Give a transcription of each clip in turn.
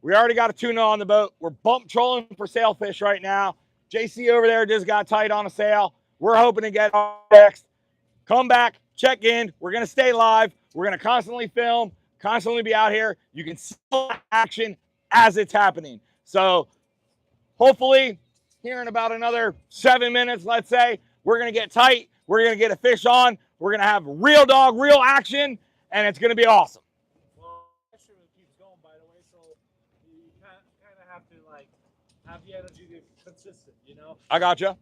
We already got a tuna on the boat. We're bump trolling for sailfish right now. JC over there just got tight on a sail. We're hoping to get next. Come back, check in. We're going to stay live. We're going to constantly film, constantly be out here. You can see action as it's happening. So hopefully here in about another 7 minutes, let's say, we're going to get tight. We're going to get a fish on. We're going to have real dog, real action, and it's going to be awesome. Well, pressure keeps going, by the way, so you kind of have to like have the energy to be consistent, you know. I gotcha.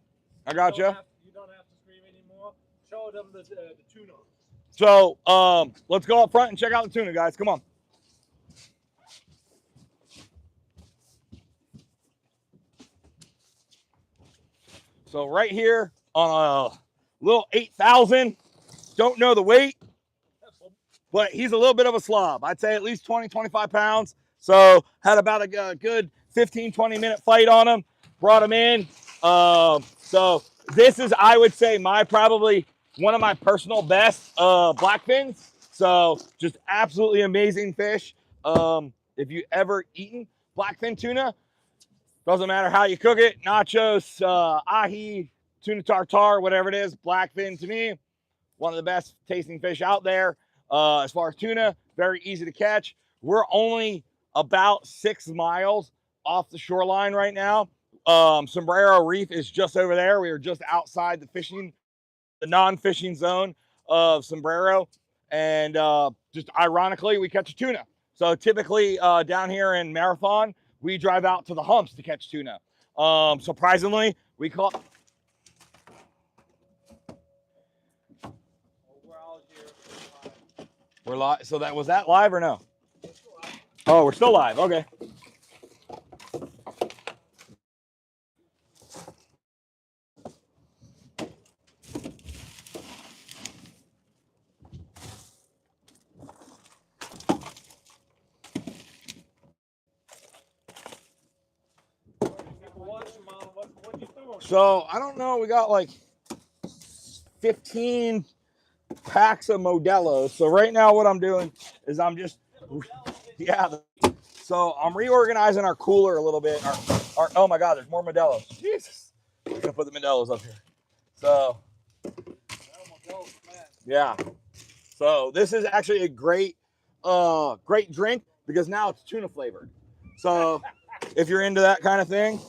I gotcha. You don't have to scream anymore. Show them the tuna. So let's go up front and check out the tuna, guys. Come on. So right here on a little 8,000, don't know the weight, but he's a little bit of a slob. I'd say at least 20, 25 pounds. So had about a good 15, 20-minute fight on him. Brought him in. So this is, I would say, probably one of my personal best blackfins. So just absolutely amazing fish. If you ever eaten blackfin tuna, doesn't matter how you cook it, nachos, ahi, tuna tartare, whatever it is, blackfin to me, one of the best tasting fish out there. As far as tuna, very easy to catch. We're only about 6 miles off the shoreline right now. Sombrero Reef is just over there. We are just outside the non-fishing zone of Sombrero. And just ironically, we catch a tuna. So typically down here in Marathon, we drive out to the humps to catch tuna. Surprisingly, we caught. We're live. So was that live or no? Oh, we're still live. Okay. So I don't know. We got like 15 packs of Modelo's. So right now what I'm doing is I'm just, yeah. So I'm reorganizing our cooler a little bit. Oh my God, there's more Modelo's. Jesus. I'm gonna put the Modelo's up here. So, yeah. So this is actually a great drink because now it's tuna flavored. So if you're into that kind of thing.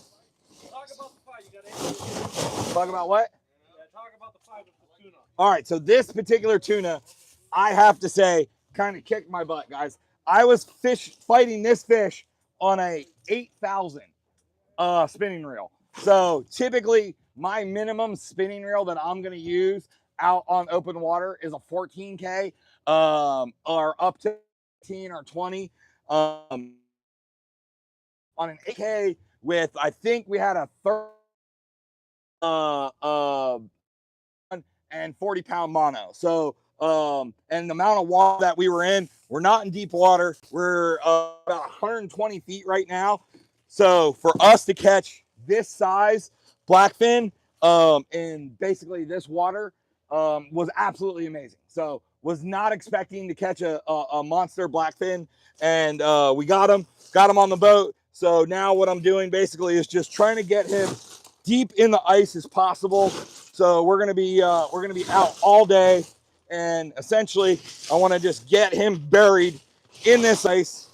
Talk about what? Yeah, talk about the fight with the tuna. All right, so this particular tuna, I have to say, kind of kicked my butt, guys. I was fighting this fish on a 8,000 spinning reel. So typically, my minimum spinning reel that I'm going to use out on open water is a 14K or up to 15 or 20. On an 8K with, I think we had a 30 and 40-pound mono. So and the amount of water that we were in, we're not in deep water. We're about 120 feet right now. So for us to catch this size blackfin in basically this water was absolutely amazing. So was not expecting to catch a monster blackfin, and we got him on the boat. So now what I'm doing basically is just trying to get him deep in the ice as possible. So we're gonna be out all day, and essentially I want to just get him buried in this ice.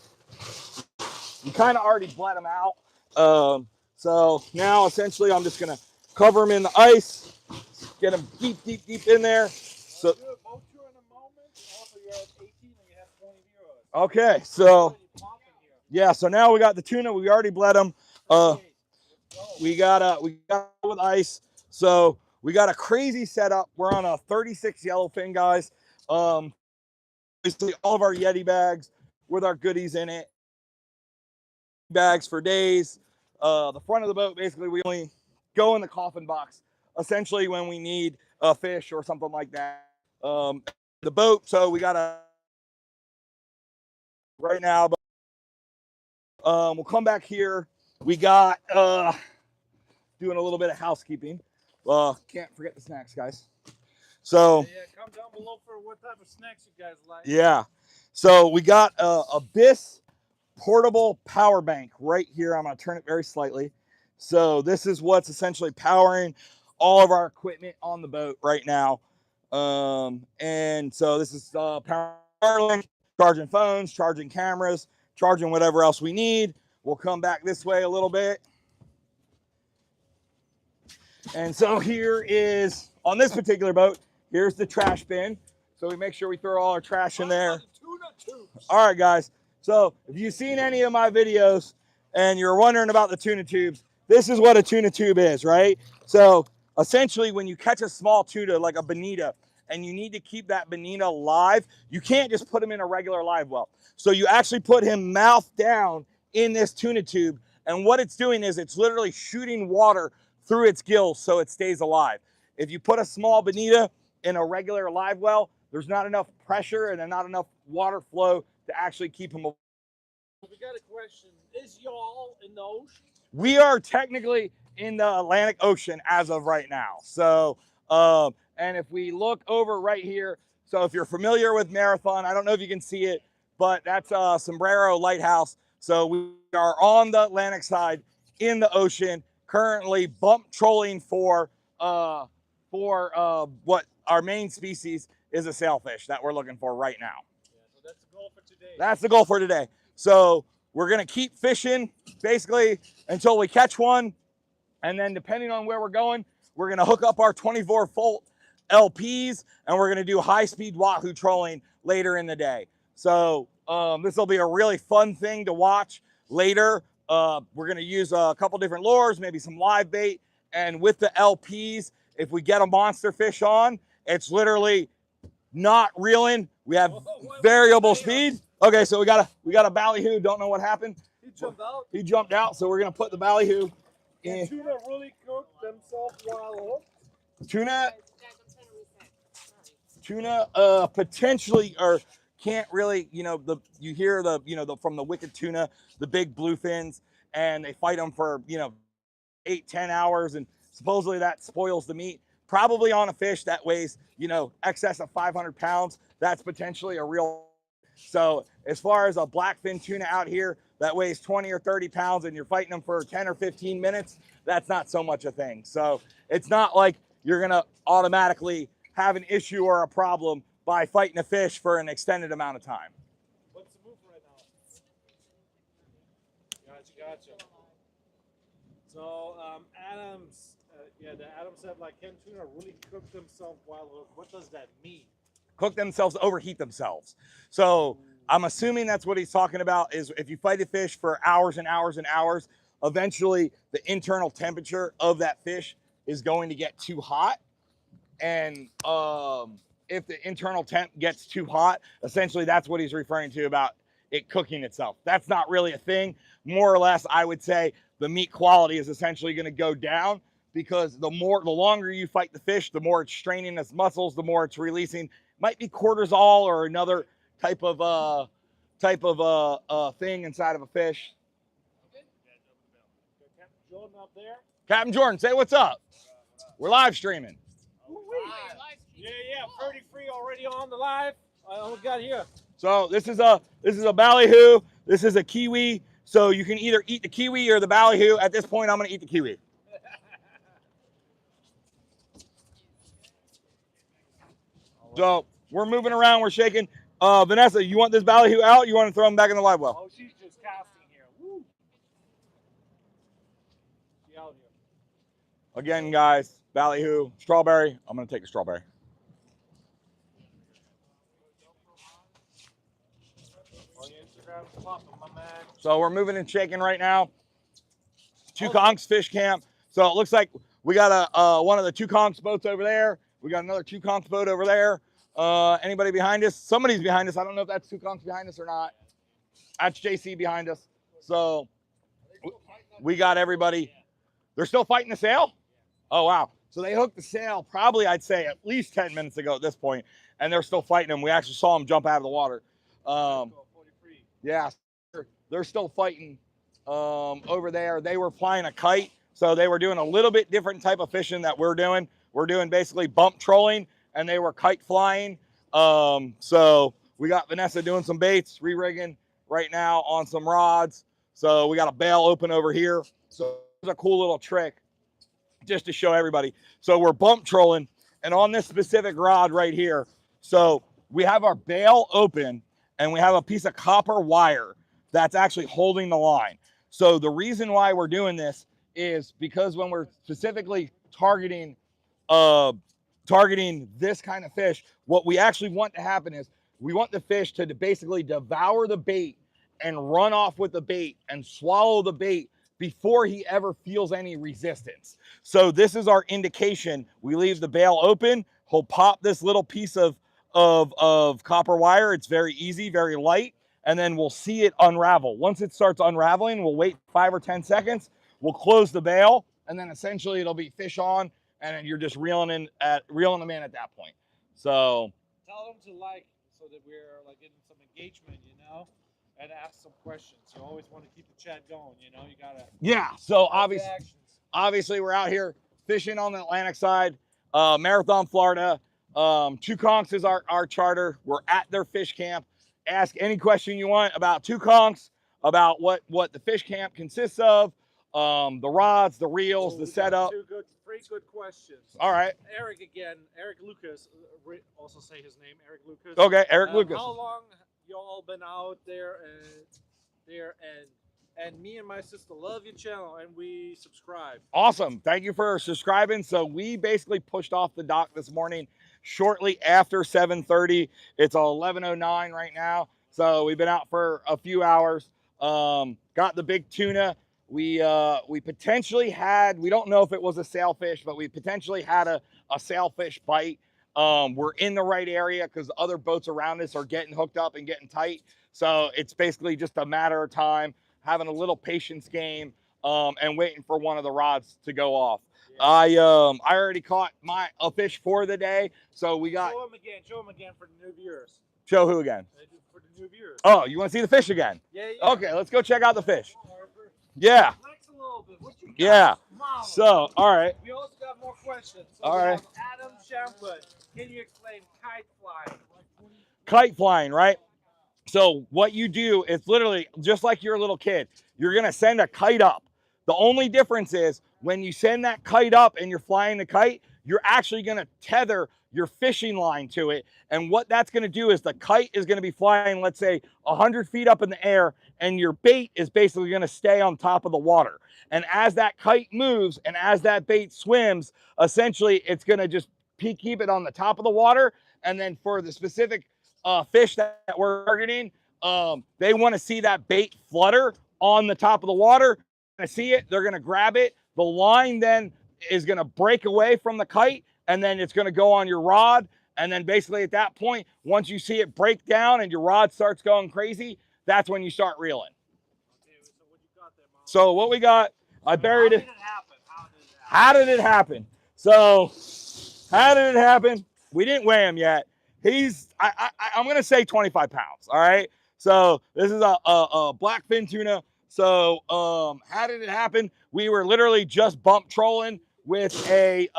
We kind of already bled him out. So now essentially I'm just gonna cover him in the ice, get him deep in there. So okay, so yeah, so now we got the tuna. We already bled him. We got with ice. So we got a crazy setup. We're on a 36 yellowfin, guys. Basically all of our Yeti bags with our goodies in it. Bags for days. The front of the boat, basically, we only go in the coffin box, essentially when we need a fish or something like that. The boat, so we got a right now, but we'll come back here. We got doing a little bit of housekeeping. Can't forget the snacks, guys. So yeah, come down below for what type of snacks you guys like. Yeah. So we got a Biss portable power bank right here. I'm going to turn it very slightly. So this is what's essentially powering all of our equipment on the boat right now. And so this is powering Starlink, charging phones, charging cameras, charging whatever else we need. We'll come back this way a little bit. And so here is, on this particular boat, here's the trash bin. So we make sure we throw all our trash in there. All right, guys. So if you've seen any of my videos and you're wondering about the tuna tubes, this is what a tuna tube is, right? So essentially when you catch a small tuna like a bonita and you need to keep that bonita live, you can't just put him in a regular live well. So you actually put him mouth down in this tuna tube. And what it's doing is it's literally shooting water through its gills so it stays alive. If you put a small bonita in a regular live well, there's not enough pressure and not enough water flow to actually keep him alive. We got a question. Is y'all in the ocean? We are technically in the Atlantic Ocean as of right now. So, and if we look over right here, so if you're familiar with Marathon, I don't know if you can see it, but that's Sombrero Lighthouse. So we are on the Atlantic side in the ocean, currently bump trolling for what our main species is, a sailfish that we're looking for right now. Yeah, so that's the goal for today. That's the goal for today. So we're gonna keep fishing basically until we catch one. And then depending on where we're going, we're gonna hook up our 24-volt LPs and we're gonna do high-speed wahoo trolling later in the day. So this will be a really fun thing to watch later. We're gonna use a couple different lures, maybe some live bait. And with the LPs, if we get a monster fish on, it's literally not reeling. We have variable speed. Okay, so we got a ballyhoo. Don't know what happened. He jumped out. He jumped out, so we're gonna put the ballyhoo in. Tuna really cooked themselves while hooked. Tuna potentially or can't really, you hear from the wicked tuna, the big bluefins, and they fight them for 8-10 hours, and supposedly that spoils the meat. Probably on a fish that weighs excess of 500 pounds, that's potentially a real. So as far as a blackfin tuna out here that weighs 20 or 30 pounds and you're fighting them for 10 or 15 minutes, that's not so much a thing. So it's not like you're gonna automatically have an issue or a problem by fighting a fish for an extended amount of time. What's the move right now? Gotcha. So Adams, Adam said like can tuna really cook themselves while hooked. What does that mean? Cook themselves, overheat themselves. So I'm assuming that's what he's talking about, is if you fight a fish for hours and hours and hours, eventually the internal temperature of that fish is going to get too hot. And if the internal temp gets too hot, essentially that's what he's referring to about it cooking itself. That's not really a thing. More or less, I would say the meat quality is essentially going to go down because the longer you fight the fish, the more it's straining its muscles, the more it's releasing. Might be cortisol or another type of thing inside of a fish. Captain Jordan up there. Captain Jordan, say what's up. We're live streaming. Yeah, 33 already on the live. What we got here? So this is a ballyhoo. This is a kiwi. So you can either eat the kiwi or the ballyhoo. At this point, I'm gonna eat the kiwi. So we're moving around, we're shaking. Vanessa, you want this ballyhoo out? You want to throw him back in the live well? Oh, she's just casting here. Woo. She out here. Again, guys, ballyhoo, strawberry. I'm gonna take a strawberry. So we're moving and shaking right now. TwoConchs Fish Camp. So it looks like we got one of the TwoConchs boats over there. We got another TwoConchs boat over there. Anybody behind us? Somebody's behind us. I don't know if that's TwoConchs behind us or not. That's JC behind us. So we got everybody. They're still fighting the sail? Oh, wow. So they hooked the sail probably, I'd say, at least 10 minutes ago at this point, and they're still fighting them. We actually saw them jump out of the water. Yeah, they're still fighting over there. They were flying a kite, so they were doing a little bit different type of fishing that we're doing. We're doing basically bump trolling, and they were kite flying. So we got Vanessa doing some baits, re-rigging, right now on some rods. So we got a bail open over here. So it's a cool little trick just to show everybody. So we're bump trolling, and on this specific rod right here, so we have our bail open and we have a piece of copper wire that's actually holding the line. So the reason why we're doing this is because when we're specifically targeting this kind of fish, what we actually want to happen is we want the fish to basically devour the bait and run off with the bait and swallow the bait before he ever feels any resistance. So this is our indication. We leave the bail open. He'll pop this little piece of copper wire. It's very easy, very light. And then we'll see it unravel. Once it starts unraveling, we'll wait 5 or 10 seconds. We'll close the bail, and then essentially it'll be fish on, and then you're just reeling them in at that point. So tell them to like, so that we're like getting some engagement, and ask some questions. You always want to keep the chat going, you gotta. Yeah. So obviously we're out here fishing on the Atlantic side, Marathon, Florida. TwoConchs is our charter. We're at their fish camp. Ask any question you want about TwoConchs, about what the fish camp consists of, the rods, the reels, the setup. Three good questions. All right. Eric Lucas, also say his name, Eric Lucas. Okay, Eric Lucas. How long y'all been out there and me and my sister love your channel and we subscribe. Awesome. Thank you for subscribing. So we basically pushed off the dock this morning shortly after 7:30. It's 11:09 right now. So we've been out for a few hours. Got the big tuna. We potentially had, we don't know if it was a sailfish, but we potentially had a sailfish bite. We're in the right area because other boats around us are getting hooked up and getting tight. So it's basically just a matter of time, having a little patience game, and waiting for one of the rods to go off. Yeah. I already caught a fish for the day. So we got. Show him again for the new viewers. Show who again? For the new viewers. Oh, you want to see the fish again? Yeah. Okay, let's go check out the fish. Yeah. Flex a little bit. What you got? Yeah. Mama. So, all right. We also got more questions. So all right. Adam Shampoo, can you explain kite flying? Kite flying, right? So what you do is literally just like you're a little kid. You're going to send a kite up. The only difference is when you send that kite up and you're flying the kite, you're actually going to tether your fishing line to it. And what that's going to do is the kite is going to be flying, let's say 100 feet up in the air, and your bait is basically going to stay on top of the water. And as that kite moves and as that bait swims, essentially it's going to just keep it on the top of the water. And then for the specific fish that we're targeting, they want to see that bait flutter on the top of the water. They're going to see it, they're going to grab it. The line then is going to break away from the kite, and then it's going to go on your rod. And then basically at that point, once you see it break down and your rod starts going crazy, that's when you start reeling. Okay, so what you got there, Mom? So what we got, I buried it. How did it happen? So how did it happen? We didn't weigh him yet. I'm going to say 25 pounds. All right. So this is a blackfin tuna. So how did it happen? We were literally just bump trolling with a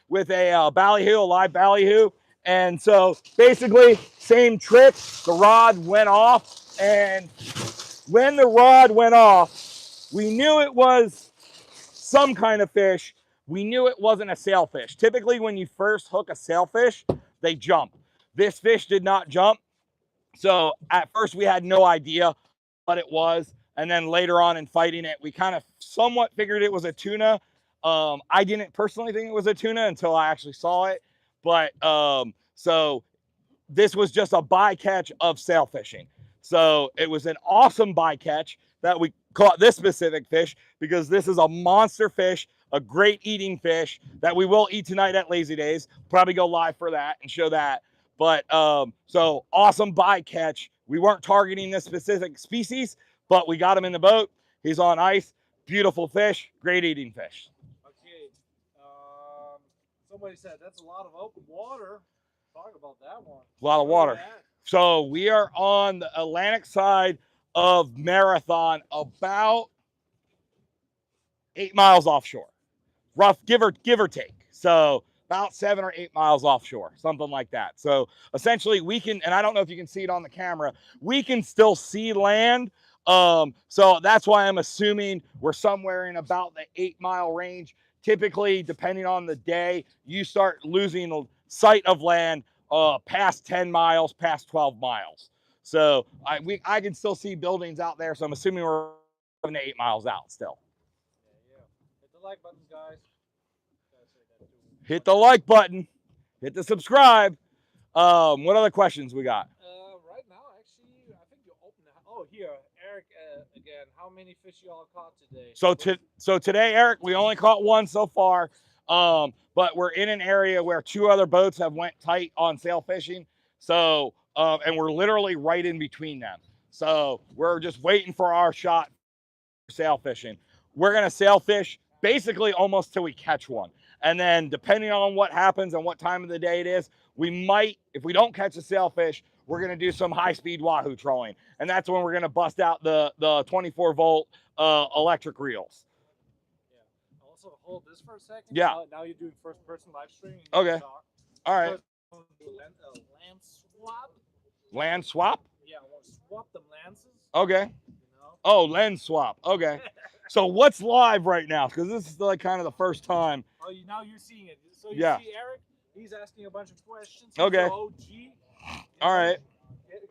ballyhoo, a live ballyhoo. And so basically same trick. The rod went off, and when the rod went off, we knew it was some kind of fish. We knew it wasn't a sailfish. Typically when you first hook a sailfish, they jump. This fish did not jump. So at first we had no idea what it was. And then later on in fighting it, we kind of somewhat figured it was a tuna. I didn't personally think it was a tuna until I actually saw it. But so this was just a bycatch of sailfishing. So it was an awesome bycatch that we caught this specific fish, because this is a monster fish, a great eating fish that we will eat tonight at Lazy Days. Probably go live for that and show that. But so awesome bycatch. We weren't targeting this specific species, but we got him in the boat. He's on ice. Beautiful fish, great eating fish. Okay. Somebody said that's a lot of open water. Talk about that one. A lot of water. So we are on the Atlantic side of Marathon, about 8 miles offshore. Rough, give or take. So about 7 or 8 miles offshore, something like that. So essentially we can, and I don't know if you can see it on the camera, we can still see land. So that's why I'm assuming we're somewhere in about the 8-mile range. Typically, depending on the day, you start losing sight of land past 10 miles, past 12 miles. So I can still see buildings out there. So I'm assuming we're 7 to 8 miles out still. Yeah. Hit the like button, guys. Hit the like button. Hit the subscribe. What other questions we got? Right now, actually, I think you opened. Oh, here, Eric. Again, how many fish y'all caught today? So today, Eric, we only caught one so far. But we're in an area where 2 other boats have went tight on sail fishing. So and we're literally right in between them. So we're just waiting for our shot for sail fishing. We're gonna sail fish basically almost till we catch one. And then depending on what happens and what time of the day it is, we might, if we don't catch a sailfish, we're gonna do some high-speed wahoo trolling. And that's when we're gonna bust out the 24-volt electric reels. Yeah. Also, hold this for a second. Yeah. Now you're doing first-person live streaming. Okay. All right. Land swap. Land swap? Yeah, I want to swap them lances. Okay. You know? Oh, lens swap. Okay. So what's live right now? Because this is like kind of the first time. Oh, now you're seeing it. So you see Eric, he's asking a bunch of questions. He's Okay. OG. All right.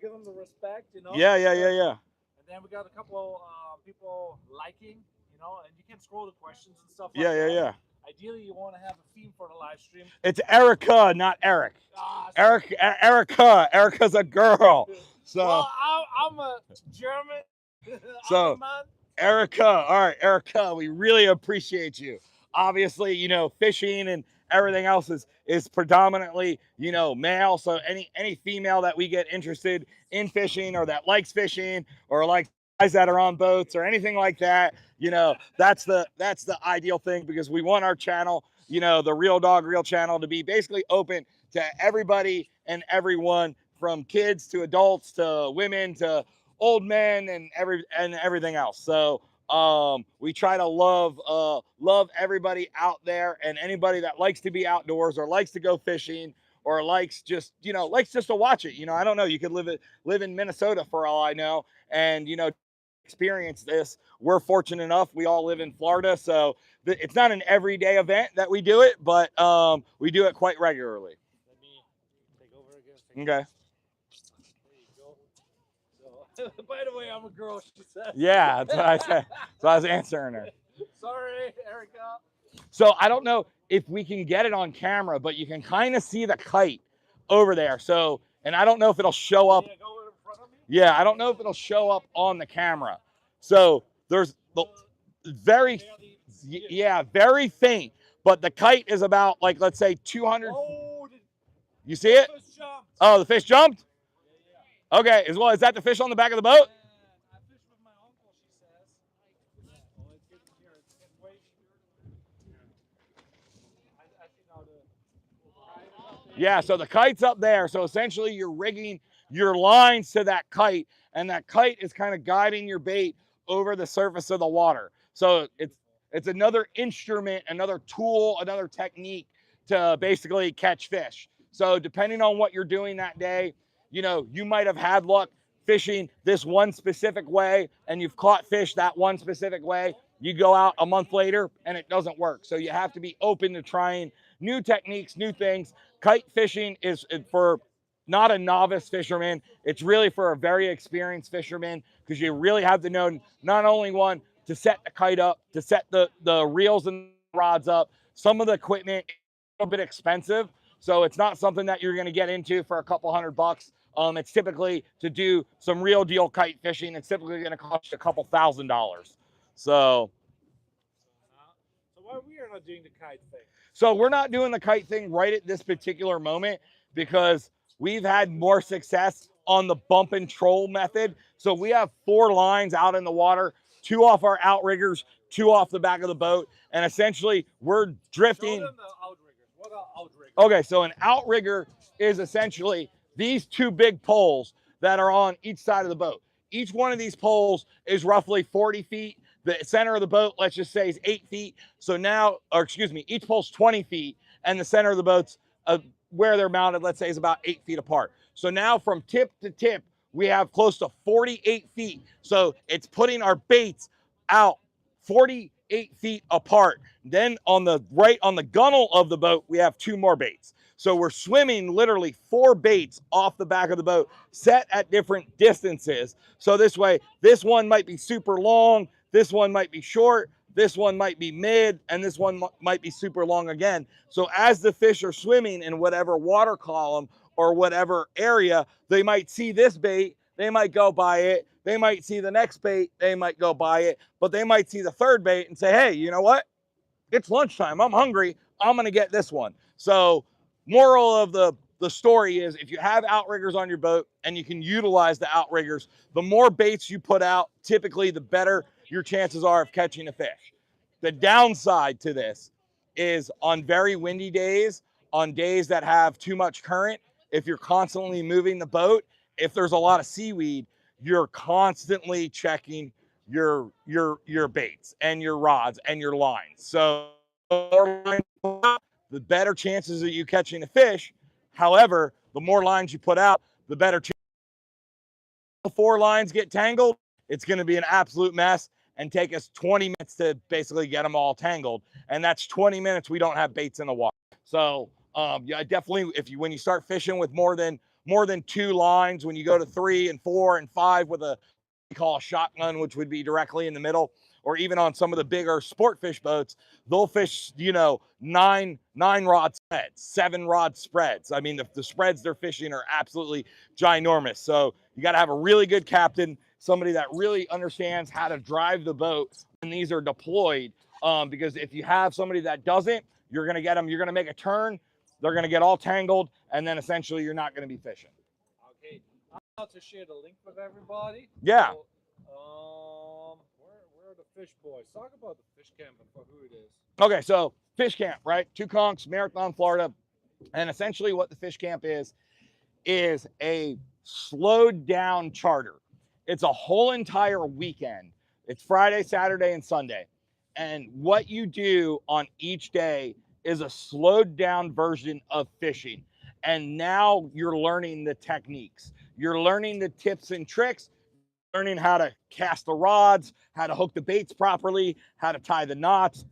Give him the respect, you know. Yeah. And then we got a couple people liking, you know, and you can scroll the questions and stuff like that. Yeah. Ideally, you want to have a theme for the live stream. It's Erica, not Eric. Erica. Erica's a girl. So. Well, I'm a German. So. Erica, all right, Erica, we really appreciate you. Obviously, you know, fishing and everything else is predominantly, you know, male. So any female that we get interested in fishing or that likes fishing or like guys that are on boats or anything like that, you know, that's the ideal thing, because we want our channel, you know, the Real Dog Reel channel, to be basically open to everybody and everyone, from kids to adults to women to old men and everything else. So we try to love everybody out there, and anybody that likes to be outdoors or likes to go fishing or likes just to watch it. You know, I don't know, you could live in Minnesota for all I know, and you know, experience this. We're fortunate enough, we all live in Florida, so it's not an everyday event that we do it, but we do it quite regularly. Let me take over again. Okay. By the way, I'm a girl, she said. Yeah, that's what I said. So I was answering her. Sorry, Erica. So I don't know if we can get it on camera, but you can kind of see the kite over there. So, and I don't know if it'll show up. Go in front of me? Yeah, I don't know if it'll show up on the camera. So there's the very faint, but the kite is about, like, let's say 200. Oh, you see it? Fish jumped. Oh, the fish jumped? Yeah. Okay, as well, is that the fish on the back of the boat? I fished with my uncle, she says. Oh, it's getting here. It's getting way. I see now the. Yeah, so the kite's up there. So essentially you're rigging your lines to that kite, and that kite is kind of guiding your bait over the surface of the water. So it's another instrument, another tool, another technique to basically catch fish. So depending on what you're doing that day, you know, you might have had luck fishing this one specific way and you've caught fish that one specific way. You go out a month later and it doesn't work. So you have to be open to trying new techniques, new things. Kite fishing is for not a novice fisherman. It's really for a very experienced fisherman, because you really have to know not only one, to set the kite up, to set the reels and rods up. Some of the equipment is a little bit expensive, so it's not something that you're going to get into for a couple $100. It's typically, to do some real deal kite fishing, it's typically going to cost you a couple $1,000. So why we are not doing the kite thing? So we're not doing the kite thing right at this particular moment, because we've had more success on the bump and troll method. So we have 4 lines out in the water, 2 off our outriggers, 2 off the back of the boat, and essentially we're drifting. Show them the outriggers. What are outriggers? Okay, so an outrigger is essentially these 2 big poles that are on each side of the boat. Each one of these poles is roughly 40 feet. The center of the boat, let's just say, is 8 feet. So now, or excuse me, each pole's 20 feet. and the center of the boats where they're mounted, let's say, is about 8 feet apart. So now from tip to tip, we have close to 48 feet. So it's putting our baits out 48 feet apart. Then on the right, on the gunnel of the boat, we have 2 more baits. So we're swimming literally 4 baits off the back of the boat, set at different distances. So this way, this one might be super long, this one might be short, this one might be mid, and this one might be super long again. So as the fish are swimming in whatever water column or whatever area, they might see this bait, they might go by it, they might see the next bait, they might go by it, but they might see the third bait and say, hey, you know what? It's lunchtime, I'm hungry, I'm gonna get this one. So moral of the story is, if you have outriggers on your boat and you can utilize the outriggers, the more baits you put out, typically the better your chances are of catching a fish. The downside to this is on very windy days, on days that have too much current, if you're constantly moving the boat, if there's a lot of seaweed, you're constantly checking your baits and your rods and your lines. So the better chances of you catching a fish. However, the more lines you put out, the better chance. The 4 lines get tangled, it's going to be an absolute mess and take us 20 minutes to basically get them all tangled. And that's 20 minutes we don't have baits in the water. So yeah, definitely, when you start fishing with more than 2 lines, when you go to 3 and 4 and 5 with a, we call a shotgun, which would be directly in the middle, or even on some of the bigger sport fish boats, they'll fish, 9 rod spreads, 7 rod spreads. I mean, the spreads they're fishing are absolutely ginormous. So you got to have a really good captain, somebody that really understands how to drive the boat when these are deployed. Because if you have somebody that doesn't, you're going to get them, you're going to make a turn, they're going to get all tangled, and then essentially you're not going to be fishing. Okay, I'm about to share the link with everybody. Yeah. So, where are the fish boys? Talk about the fish camp and for who it is. Okay, so fish camp, right? TwoConchs, Marathon, Florida. And essentially what the fish camp is a slowed down charter. It's a whole entire weekend. It's Friday, Saturday, and Sunday. And what you do on each day is a slowed down version of fishing. And now you're learning the techniques. You're learning the tips and tricks, learning how to cast the rods, how to hook the baits properly, how to tie the knots,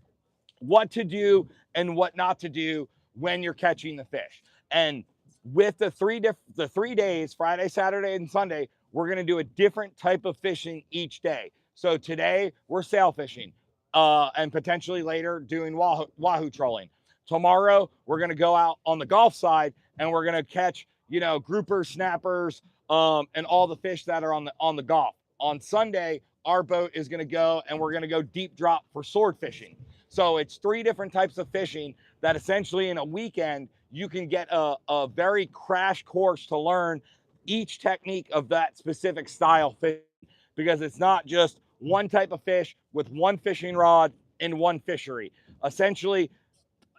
what to do and what not to do when you're catching the fish. And with the 3 days, Friday, Saturday, and Sunday, we're going to do a different type of fishing each day. So today we're sail fishing, and potentially later doing wahoo trolling. Tomorrow we're going to go out on the Gulf side and we're going to catch, groupers, snappers, and all the fish that are on the Gulf. On Sunday, our boat is going to go and we're going to go deep drop for sword fishing. So it's 3 different types of fishing that essentially in a weekend, you can get a very crash course to learn each technique of that specific style fishing, because it's not just one type of fish with one fishing rod in one fishery. Essentially,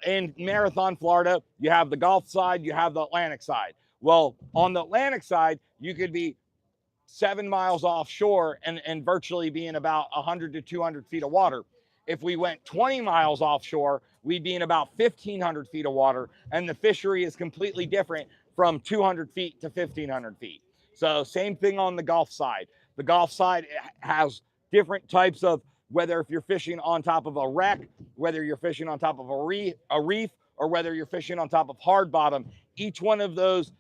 in Marathon, Florida, you have the Gulf side, you have the Atlantic side. Well, on the Atlantic side, you could be 7 miles offshore and virtually be in about 100 to 200 feet of water. If we went 20 miles offshore, we'd be in about 1,500 feet of water, and the fishery is completely different from 200 feet to 1,500 feet. So same thing on the Gulf side. The Gulf side has different types of, whether if you're fishing on top of a wreck, whether you're fishing on top of a reef, or whether you're fishing on top of hard bottom, each one of those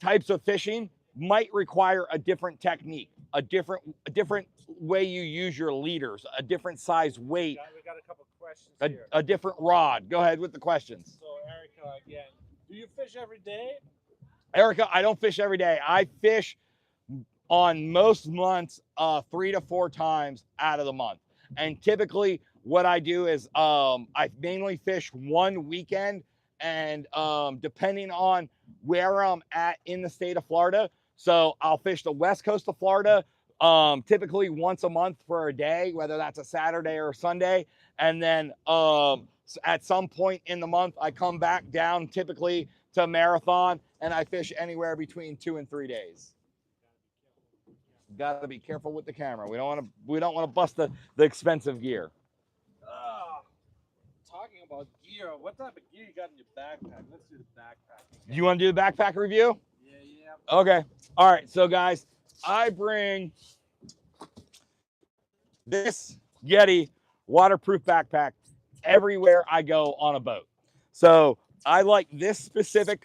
types of fishing might require a different technique, a different way you use your leaders, a different size weight. We got a couple questions here. A different rod. Go ahead with the questions. So Erica again, do you fish every day? Erica, I don't fish every day. I fish on most months 3 to 4 times out of the month. And typically what I do is I mainly fish one weekend, and depending on where I'm at in the state of Florida. So I'll fish the west coast of Florida typically once a month for a day, whether that's a Saturday or a Sunday. And then at some point in the month, I come back down typically to Marathon, and I fish anywhere between 2 and 3 days. Got to be careful with the camera. We don't want to bust the expensive gear. Talking about gear. What type of gear you got in your backpack? Let's do the backpack. Okay? You want to do the backpack review? Yeah. Okay. All right. So, guys, I bring this Yeti waterproof backpack everywhere I go on a boat. So I like this specific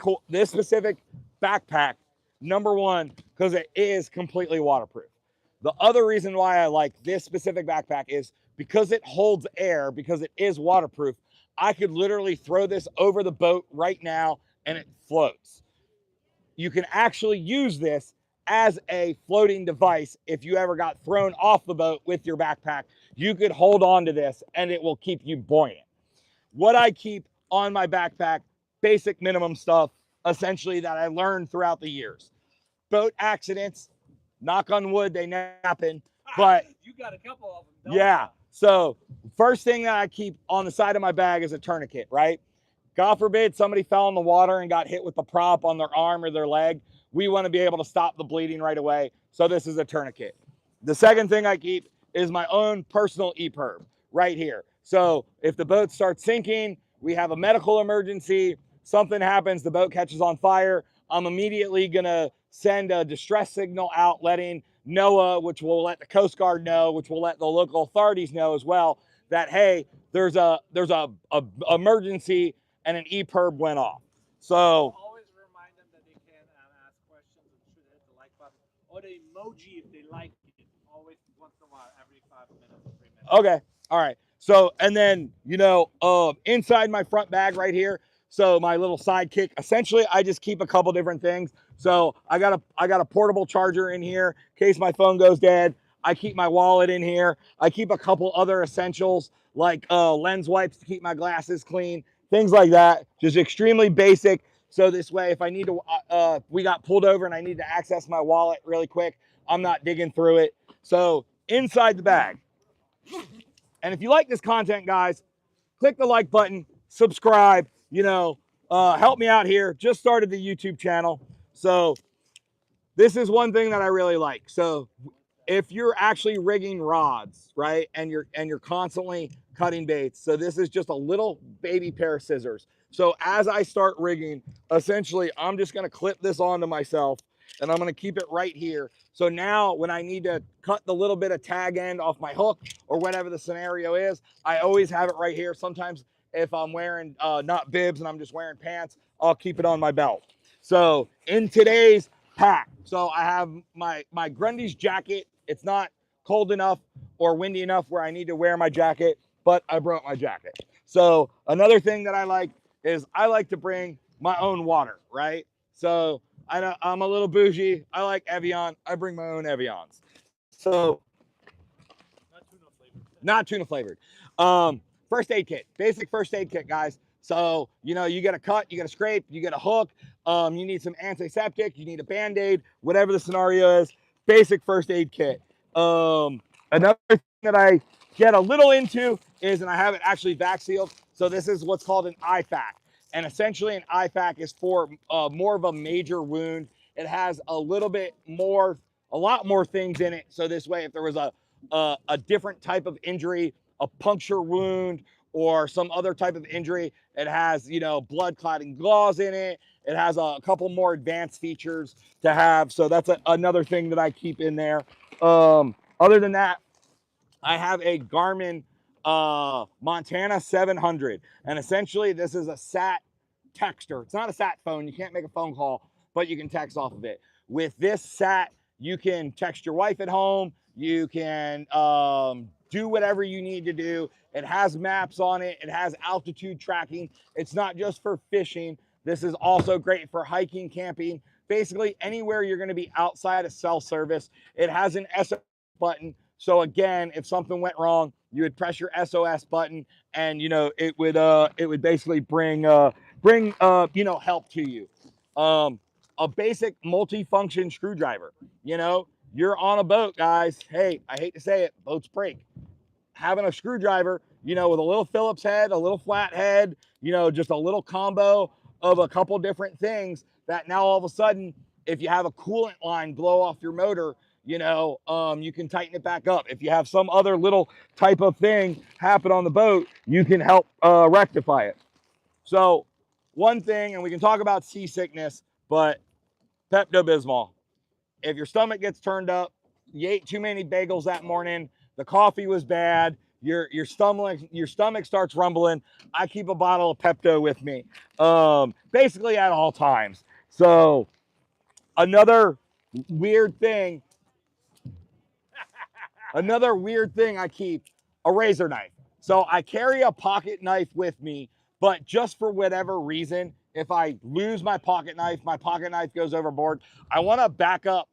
backpack, number one, because it is completely waterproof. The other reason why I like this specific backpack is because it holds air, because it is waterproof. I could literally throw this over the boat right now and it floats. You can actually use this as a floating device. If you ever got thrown off the boat with your backpack, you could hold on to this and it will keep you buoyant. What I keep on my backpack, basic minimum stuff, essentially, that I learned throughout the years. Boat accidents, knock on wood, they happen, but you got a couple of them. Don't yeah. you? So first thing that I keep on the side of my bag is a tourniquet, right? God forbid somebody fell in the water and got hit with the prop on their arm or their leg. We want to be able to stop the bleeding right away. So this is a tourniquet. The second thing I keep is my own personal EPIRB right here. So if the boat starts sinking, we have a medical emergency, something happens, the boat catches on fire, I'm immediately going to send a distress signal out letting NOAA, which will let the Coast Guard know, which will let the local authorities know as well, that, hey, there's a emergency and an EPIRB went off. So always remind them that they can ask questions and should hit the like button or the emoji if they like it. Always once in a while, every 5 minutes or 3 minutes. Okay. All right. So, and then, inside my front bag right here, so my little sidekick, essentially I just keep a couple different things. So I got a portable charger in here in case my phone goes dead. I keep my wallet in here. I keep a couple other essentials like lens wipes to keep my glasses clean, things like that. Just extremely basic. So this way, if I need to, we got pulled over and I need to access my wallet really quick, I'm not digging through it. So inside the bag. And if you like this content, guys, click the like button, subscribe, help me out here. Just started the YouTube channel. So this is one thing that I really like. So if you're actually rigging rods, right, and you're constantly cutting baits, so this is just a little baby pair of scissors. So as I start rigging, essentially, I'm just going to clip this onto myself and I'm going to keep it right here. So now when I need to cut the little bit of tag end off my hook or whatever the scenario is, I always have it right here. Sometimes if I'm wearing not bibs and I'm just wearing pants, I'll keep it on my belt. So in today's pack, so I have my Grundy's jacket. It's not cold enough or windy enough where I need to wear my jacket, but I brought my jacket. So another thing that I like is I like to bring my own water, right? So I'm a little bougie. I like Evian. I bring my own Evians. So not tuna flavored. First aid kit, basic first aid kit, guys. So, you get a cut, you get a scrape, you get a hook, you need some antiseptic, you need a Band-Aid, whatever the scenario is, basic first aid kit. Another thing that I get a little into is, and I have it actually vac sealed, so this is what's called an IFAC. And essentially an IFAC is for more of a major wound. It has a lot more things in it. So this way, if there was a different type of injury, a puncture wound, or some other type of injury, it has, blood clotting gauze in it. It has a couple more advanced features to have. So that's another thing that I keep in there. Other than that, I have a Garmin Montana 700. And essentially, this is a sat texter. It's not a sat phone. You can't make a phone call, but you can text off of it. With this sat, you can text your wife at home. You can do whatever you need to do. It has maps on it. It has altitude tracking. It's not just for fishing. This is also great for hiking, camping, basically anywhere you're going to be outside of cell service. It has an SOS button. So again, if something went wrong, you would press your SOS button and, it would basically bring help to you. A basic multi-function screwdriver, you're on a boat, guys. Hey, I hate to say it, boats break. Having a screwdriver, with a little Phillips head, a little flat head, just a little combo of a couple different things that now all of a sudden, if you have a coolant line blow off your motor, you know, you can tighten it back up. If you have some other little type of thing happen on the boat, you can help rectify it. So one thing, and we can talk about seasickness, but Pepto-Bismol. If your stomach gets turned up, you ate too many bagels that morning, the coffee was bad, your stomach starts rumbling, I keep a bottle of Pepto with me, basically at all times. So another weird thing, I keep a razor knife. So I carry a pocket knife with me, but just for whatever reason, if I lose my pocket knife goes overboard, I want a backup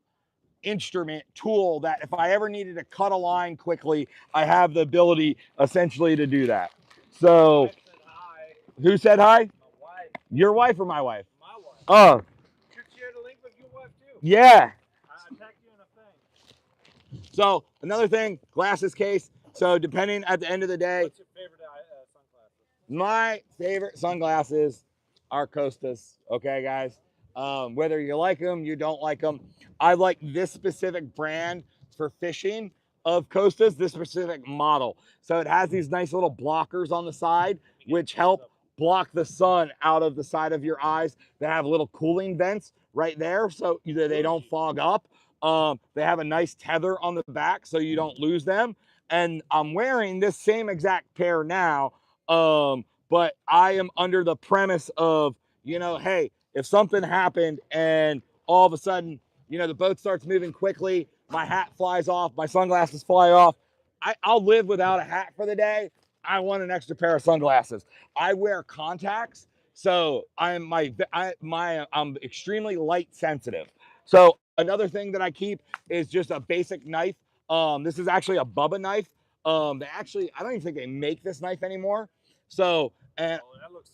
instrument tool that if I ever needed to cut a line quickly, I have the ability essentially to do that. So, who said hi? My wife. Your wife or my wife? My wife. Oh, You should share the link with your wife too. yeah. I tagged you in a thing. So another thing, glasses case. So depending at the end of the day, What's your favorite sunglasses? my favorite sunglasses are Costas. Okay, guys. Whether you like them, you don't like them. I like this specific brand for fishing of Costas, this specific model. So it has these nice little blockers on the side, which help block the sun out of the side of your eyes. They have little cooling vents right there, so either they don't fog up. They have a nice tether on the back, so you don't lose them. And I'm wearing this same exact pair now, but I am under the premise of, you know, hey, if something happened and all of a sudden, you know, the boat starts moving quickly, my hat flies off, my sunglasses fly off, I'll live without a hat for the day. I want an extra pair of sunglasses. I wear contacts, so I'm extremely light sensitive. So another thing that I keep is just a basic knife. This is actually a Bubba knife. I don't even think they make this knife anymore. So, and that looks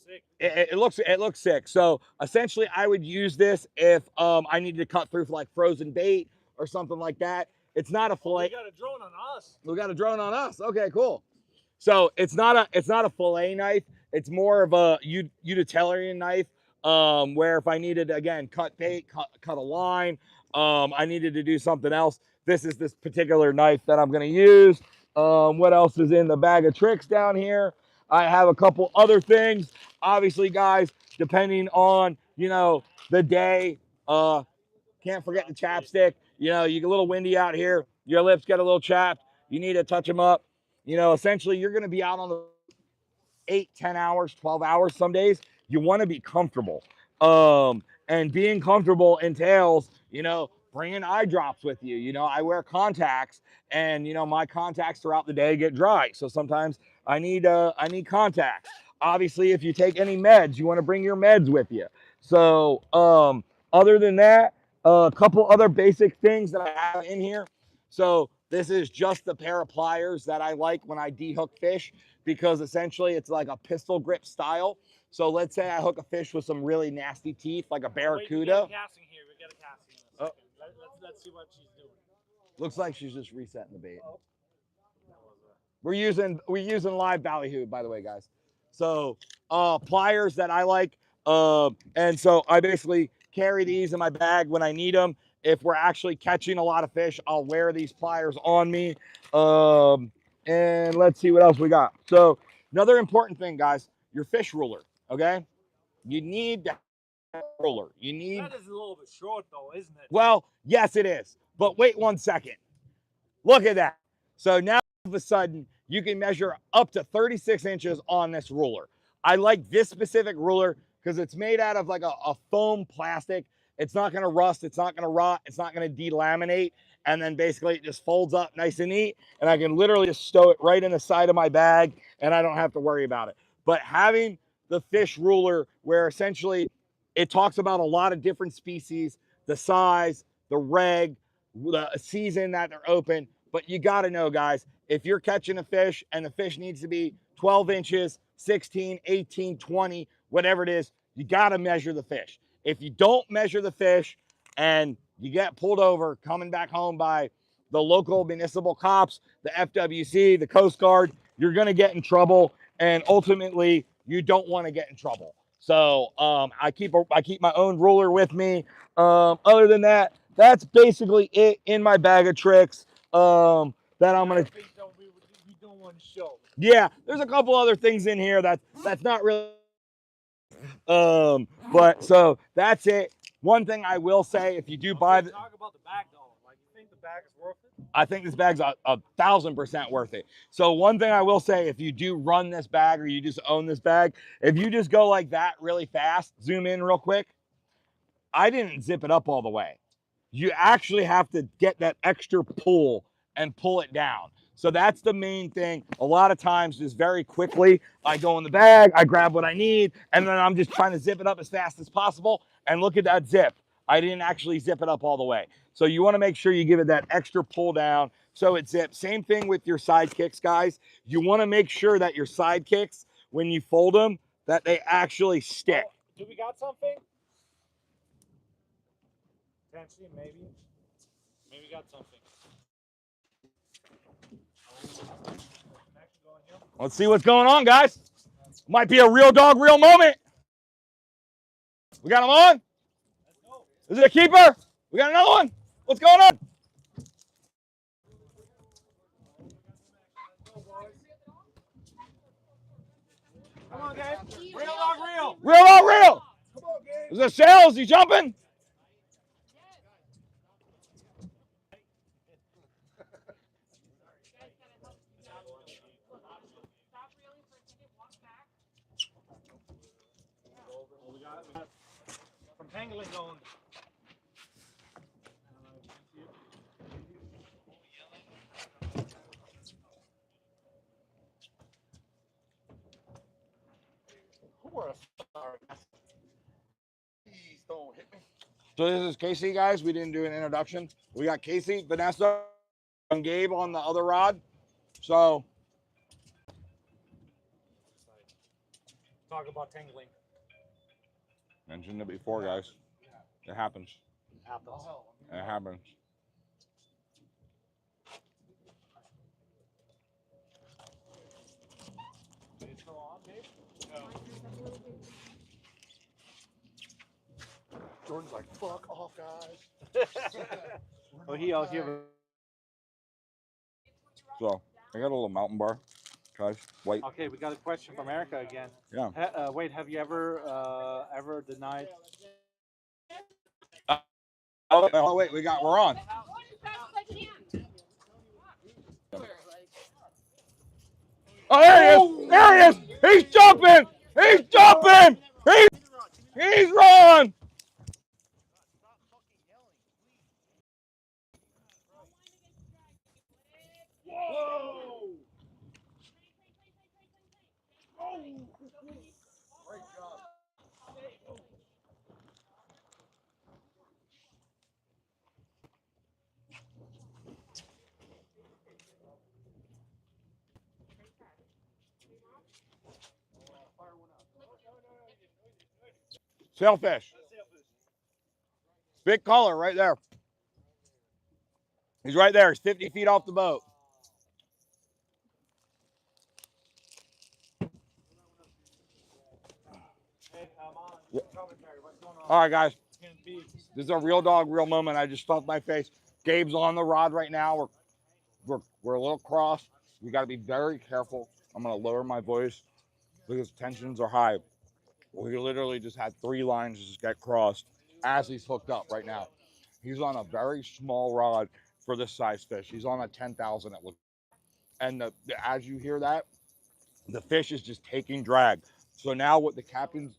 sick. It looks sick. So essentially, I would use this if I needed to cut through for like frozen bait or something like that. It's not a fillet. We got a drone on us. We got a drone on us. Okay, cool. So it's not a fillet knife. It's more of a utilitarian knife. Where if I needed to, again, cut bait, cut a line, I needed to do something else. This is this particular knife that I'm going to use. What else is in the bag of tricks down here? I have a couple other things. Obviously, guys, depending on, you know, the day, can't forget the chapstick. You know, you get a little windy out here. Your lips get a little chapped. You need to touch them up. You know, essentially, you're going to be out on the 8, 10 hours, 12 hours some days. You want to be comfortable. And being comfortable entails, you know, bringing eye drops with you. You know, I wear contacts, and, you know, my contacts throughout the day get dry. So sometimes I need contacts. Obviously, if you take any meds, you want to bring your meds with you. So other than that, a couple other basic things that I have in here. So this is just the pair of pliers that I like when I dehook fish, because essentially it's like a pistol grip style. So let's say I hook a fish with some really nasty teeth, like a barracuda. Wait, we got a casting here. We got a casting in a second. Let's see what she's doing. Looks like she's just resetting the bait. We're using live ballyhoo, by the way, guys. So pliers that I like, and so I basically carry these in my bag when I need them. If we're actually catching a lot of fish, I'll wear these pliers on me. And let's see what else we got. So another important thing, guys, your fish ruler. Okay, you need that ruler. You need. That is a little bit short, though, isn't it? Well, yes, it is. But wait 1 second. Look at that. So now all of a sudden you can measure up to 36 inches on this ruler. I like this specific ruler because it's made out of like a foam plastic. It's not going to rust. It's not going to rot. It's not going to delaminate. And then basically it just folds up nice and neat. And I can literally just stow it right in the side of my bag and I don't have to worry about it. But having the fish ruler where essentially it talks about a lot of different species, the size, the reg, the season that they're open. But you got to know, guys, if you're catching a fish and the fish needs to be 12 inches, 16, 18, 20, whatever it is, you got to measure the fish. If you don't measure the fish and you get pulled over coming back home by the local municipal cops, the FWC, the Coast Guard, you're going to get in trouble. And ultimately, you don't want to get in trouble. So I keep my own ruler with me. Other than that, that's basically it in my bag of tricks. That I'm gonna. We don't want to show. Yeah, there's a couple other things in here that's not really. But so that's it. One thing I will say, if you do buy the, talk about the bag though. Like, you think the bag is worth it? I think this bag's a 1,000% worth it. So one thing I will say, if you do run this bag or you just own this bag, if you just go like that really fast, zoom in real quick, I didn't zip it up all the way. You actually have to get that extra pull and pull it down. So that's the main thing. A lot of times, just very quickly, I go in the bag, I grab what I need, and then I'm just trying to zip it up as fast as possible. And look at that zip. I didn't actually zip it up all the way. So you want to make sure you give it that extra pull down so it zips. Same thing with your side kicks, guys. You want to make sure that your side kicks, when you fold them, that they actually stick. Oh, do we got something? Potentially, maybe. Maybe we got something. Let's see what's going on, guys. Might be a real dog, real moment. We got him on? Is it a keeper? We got another one? What's going on? Come on, guys. Real dog, real. Real dog, real. Come on, Gabe. Is it Sail? Is he jumping? We got some tangling going. Please don't hit me. So this is Casey, guys. We didn't do an introduction. We got Casey, Vanessa, and Gabe on the other rod. So Talk about tangling. mentioned it before, guys. It happens. Happens. It happens. Jordan's like, fuck off, guys. Oh, he'll give it. So I got a little mountain bar, guys. White. Okay, we got a question from Erica again. Yeah. Wait, have you ever denied? Oh wait, we're on. Oh, there he is! There he is! He's jumping! He's jumping! He's rolling! Whoa! Great job. Sailfish. Big color right there. He's right there. He's 50 feet off the boat. Yeah. All right, guys. This is a real dog, real moment. I just stuffed my face. Gabe's on the rod right now. We're a little crossed. We got to be very careful. I'm going to lower my voice because tensions are high. We literally just had 3 lines just get crossed as he's hooked up right now. He's on a very small rod for this size fish. He's on a 10,000 it looks. And as you hear that, the fish is just taking drag. So now what the captain's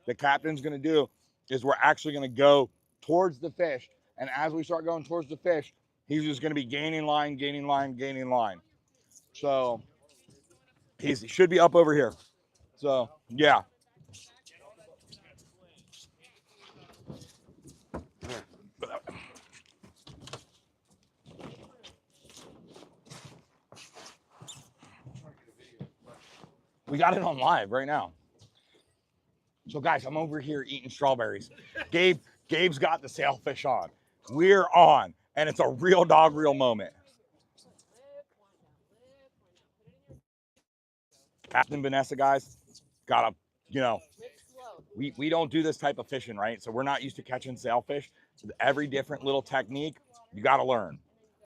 going to do is we're actually going to go towards the fish. And as we start going towards the fish, he's just going to be gaining line, gaining line, gaining line. So he should be up over here. So yeah. We got it on live right now. So guys, I'm over here eating strawberries. Gabe's got the sailfish on. We're on, and it's a real dog, real moment. Captain Vanessa, guys, got a, we don't do this type of fishing, right? So we're not used to catching sailfish. So every different little technique, you got to learn.